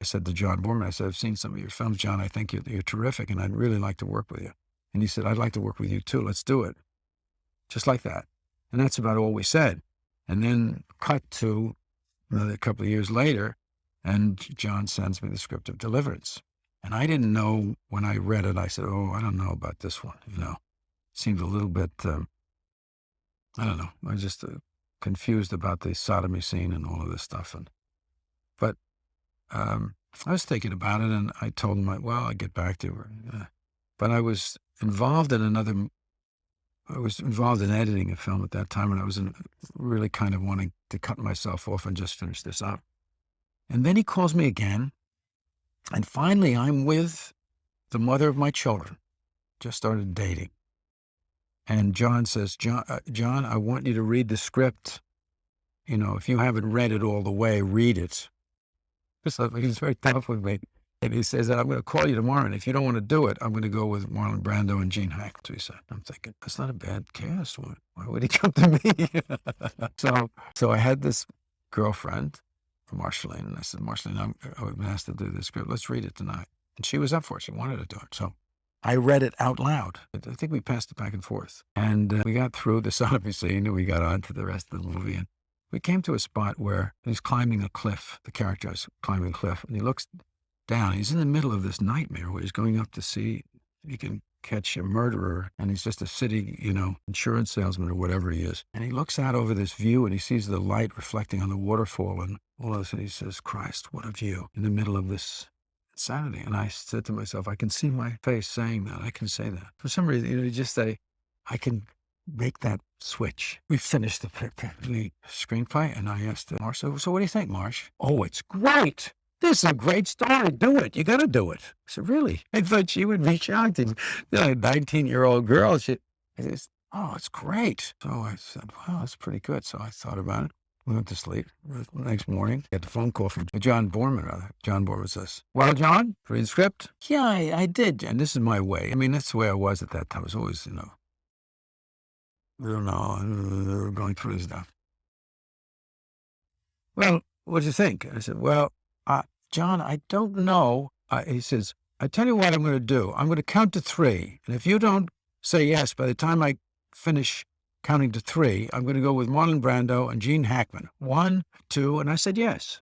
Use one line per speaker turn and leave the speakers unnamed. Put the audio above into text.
I said to John Boorman, I said, I've seen some of your films, John. I think you're terrific, and I'd really like to work with you. And he said, I'd like to work with you too. Let's do it. Just like that. And that's about all we said. And then cut to a couple of years later, and John sends me the script of Deliverance. And I didn't know when I read it, I said, oh, I don't know about this one. Seemed a little bit, I don't know. I was just confused about the sodomy scene and all of this stuff. But I was thinking about it, and I told him, well, I'll get back to her. But I was involved in editing a film at that time, and I was really kind of wanting to cut myself off and just finish this up. And then he calls me again, and finally I'm with the mother of my children, just started dating. And John says, John, I want you to read the script. If you haven't read it all the way, read it. So he's very tough with me. And he says, I'm going to call you tomorrow, and if you don't want to do it, I'm going to go with Marlon Brando and Gene Hackman. So he said, I'm thinking, that's not a bad cast. Why would he come to me? So I had this girlfriend, Marlon, and I said, Marlon, I've been asked to do this script. Let's read it tonight. And she was up for it. She wanted to do it. So I read it out loud. I think we passed it back and forth. And we got through the sodomy scene, and we got on to the rest of the movie. And we came to a spot where he's climbing a cliff. The character is climbing a cliff, and he looks down. He's in the middle of this nightmare where he's going up to see if he can catch a murderer, and he's just a city, insurance salesman or whatever he is. And he looks out over this view, and he sees the light reflecting on the waterfall, and all of a sudden he says, Christ, what a view, in the middle of this insanity. And I said to myself, I can see my face saying that. I can say that. For some reason, you just say, I can make that switch. We finished the screenplay, and I asked Marsh, so what do you think, Marsh? Oh, it's great. This is a great story. Do it. You got to do it. I said, really? I thought she would be shocked. And, a 19-year-old girl, I said, oh, it's great. So I said, wow, that's pretty good. So I thought about it. We went to sleep. The next morning, I got the phone call from John Boorman, John Boorman says, well, John, read the script? Yeah, I did. And this is my way. I mean, that's the way I was at that time. I was always, I don't know, going through this stuff. Well, what do you think? I said, well, John, I don't know. He says, I tell you what I'm going to do. I'm going to count to 3. And if you don't say yes, by the time I finish counting to 3, I'm going to go with Marlon Brando and Gene Hackman. 1, 2, and I said yes.